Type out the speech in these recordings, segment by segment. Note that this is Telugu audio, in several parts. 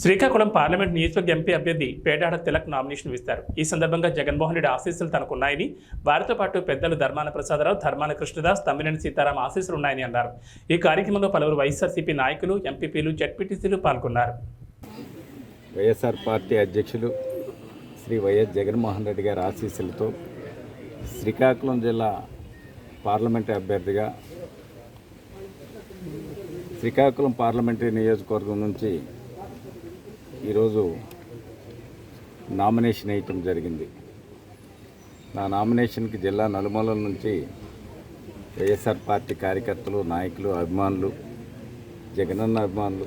శ్రీకాకుళం పార్లమెంట్ నియోజకవర్గ ఎంపీ అభ్యర్థి పేడాడ తిలక్ నామినేషన్ ఇస్తారు. ఈ సందర్భంగా జగన్మోహన్ రెడ్డి ఆశీస్సులు తనకున్నాయని, వారితో పాటు పెద్దలు ధర్మాన ప్రసాదరావు, ధర్మాన కృష్ణదాస్, తమ్మినేని సీతారాం ఆశీస్సులు ఉన్నాయని అన్నారు. ఈ కార్యక్రమంలో పలువురు వైఎస్ఆర్సీపీ నాయకులు, ఎంపీపీలు, జెడ్పీటీసీలు పాల్గొన్నారు. వైఎస్ఆర్ పార్టీ అధ్యక్షులు శ్రీ వైఎస్ జగన్మోహన్ రెడ్డి గారి ఆశీస్సులతో శ్రీకాకుళం జిల్లా పార్లమెంటు అభ్యర్థిగా శ్రీకాకుళం పార్లమెంటరీ నియోజకవర్గం నుంచి ఈరోజు నామినేషన్ వేయటం జరిగింది. నా నామినేషన్కి జిల్లా నలుమూలల నుంచి వైఎస్ఆర్ పార్టీ కార్యకర్తలు, నాయకులు, అభిమానులు, జగనన్న అభిమానులు,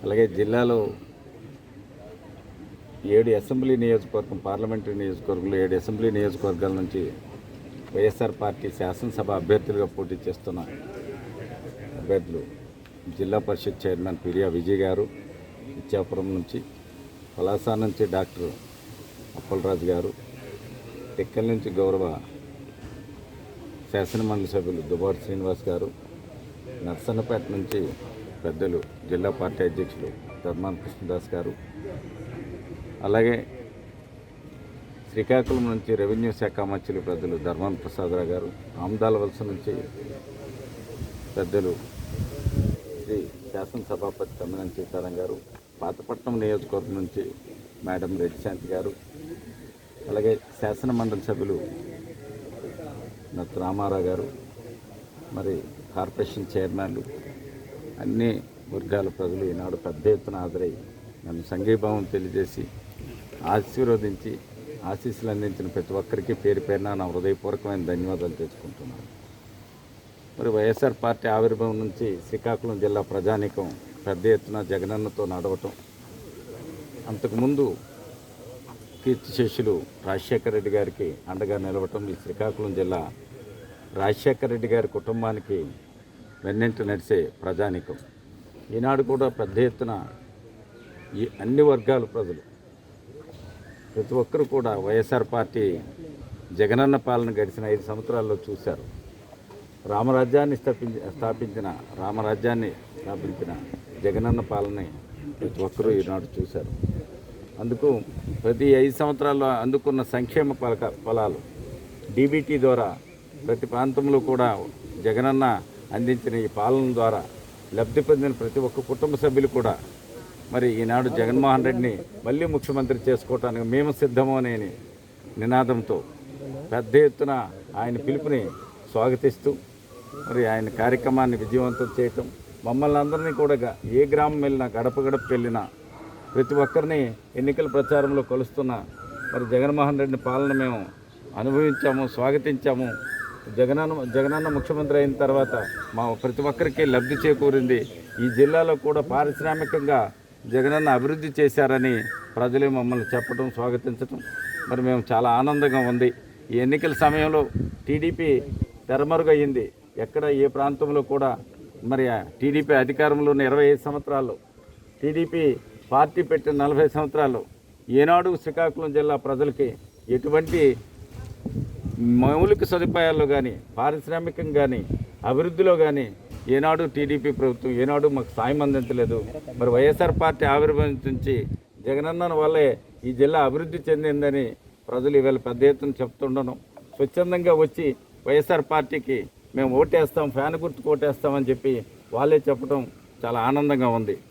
అలాగే జిల్లాలో 7 అసెంబ్లీ నియోజకవర్గం, పార్లమెంటరీ నియోజకవర్గంలో 7 అసెంబ్లీ నియోజకవర్గాల నుంచి వైఎస్ఆర్ పార్టీ శాసనసభ అభ్యర్థులుగా పోటీ చేస్తున్న అభ్యర్థులు జిల్లా పరిషత్ చైర్మన్ పిరియా విజయ్ గారు ఇచ్చాపురం నుంచి, పలాస నుంచి డాక్టర్ అప్పలరాజు గారు, టెక్కల్ నుంచి గౌరవ శాసనమండలి సభ్యులు దుబాటి శ్రీనివాస్ గారు, నర్సన్నపేట నుంచి పెద్దలు జిల్లా పార్టీ అధ్యక్షులు ధర్మాన కృష్ణదాస్ గారు, అలాగే శ్రీకాకుళం నుంచి రెవెన్యూ శాఖ మంత్రులు పెద్దలు ధర్మాన ప్రసాదరావు గారు, ఆమదాల వలస నుంచి పెద్దలు శ్రీ శాసనసభాపతి తమ్మినేని సీతారాం గారు, పాతపట్నం నియోజకవర్గం నుంచి మేడం రెడ్డిశాంతి గారు, అలాగే శాసన మండలి సభ్యులు నత్త రామారావు గారు, మరి కార్పొరేషన్ చైర్మన్లు, అన్ని వర్గాల ప్రజలు ఈనాడు పెద్ద ఎత్తున హాజరై నన్ను సంఘీభావం తెలియజేసి ఆశీర్వదించి ఆశీస్సులు అందించిన ప్రతి ఒక్కరికి పేరు పేరున నా హృదయపూర్వకమైన ధన్యవాదాలు తెచ్చుకుంటున్నాను. మరి వైఎస్ఆర్ పార్టీ ఆవిర్భావం నుంచి శ్రీకాకుళం జిల్లా ప్రజానీకం పెద్ద ఎత్తున జగనన్నతో నడవటం, అంతకుముందు కీర్తిశేషులు రాజశేఖర రెడ్డి గారికి అండగా నిలవటం, ఈ శ్రీకాకుళం జిల్లా రాజశేఖర రెడ్డి గారి కుటుంబానికి వెన్నెంట నడిచే ప్రజానీకం ఈనాడు కూడా పెద్ద ఎత్తున ఈ అన్ని వర్గాల ప్రజలు ప్రతి ఒక్కరు కూడా వైఎస్ఆర్ పార్టీ జగనన్న పాలన గడిచిన 5 సంవత్సరాల్లో చూశారు. రామరాజ్యాన్ని స్థాపించిన జగనన్న పాలనని ప్రతి ఒక్కరూ ఈనాడు చూశారు. అందుకు ప్రతి 5 సంవత్సరాల్లో అందుకున్న సంక్షేమ ఫలాలు డీబీటీ ద్వారా ప్రతి ప్రాంతంలో కూడా జగనన్న అందించిన ఈ పాలన ద్వారా లబ్ధి పొందిన ప్రతి ఒక్క కుటుంబ సభ్యులు కూడా మరి ఈనాడు జగన్మోహన్ రెడ్డిని మళ్ళీ ముఖ్యమంత్రి చేసుకోవటానికి మేము సిద్ధము అనే నినాదంతో పెద్ద ఎత్తున ఆయన పిలుపుని స్వాగతిస్తూ మరి ఆయన కార్యక్రమాన్ని విజయవంతం చేయటం, మమ్మల్ని అందరినీ కూడా ఏ గ్రామం వెళ్ళినా, గడప గడప వెళ్ళినా ప్రతి ఒక్కరిని ఎన్నికల ప్రచారంలో కొలుస్తున్న మరి జగన్మోహన్ రెడ్డిని పాలన మేము అనుభవించాము, స్వాగతించాము. జగనన్న ముఖ్యమంత్రి అయిన తర్వాత మా ప్రతి ఒక్కరికి లబ్ధి చేకూరింది. ఈ జిల్లాలో కూడా పారిశ్రామికంగా జగనన్న అభివృద్ధి చేశారని ప్రజలు మమ్మల్ని చెప్పడం, స్వాగతించడం మరి మేము చాలా ఆనందంగా ఉంది. ఈ ఎన్నికల సమయంలో టీడీపీ తెరమరుగయ్యింది. ఎక్కడ ఏ ప్రాంతంలో కూడా మరి టీడీపీ అధికారంలో ఉన్న 25 సంవత్సరాల్లో, టీడీపీ పార్టీ పెట్టిన 40 సంవత్సరాల్లో ఏనాడు శ్రీకాకుళం జిల్లా ప్రజలకి ఎటువంటి మౌలిక సదుపాయాల్లో కానీ, పారిశ్రామికంగా కానీ, అభివృద్ధిలో కానీ ఏనాడు టీడీపీ ప్రభుత్వం ఏనాడు మాకు సాయం అందించలేదు. మరి వైఎస్ఆర్ పార్టీ ఆవిర్భావం నుంచి జగనన్న వల్లే ఈ జిల్లా అభివృద్ధి చెందిందని ప్రజలు ఈవేళ పెద్ద ఎత్తున చెప్తుండడం, స్వచ్ఛందంగా వచ్చి వైఎస్ఆర్ పార్టీకి మేము ఓటేస్తాం, ఫ్యాన్ గుర్తుకు ఓటేస్తామని చెప్పి వాళ్ళే చెప్పడం చాలా ఆనందంగా ఉంది.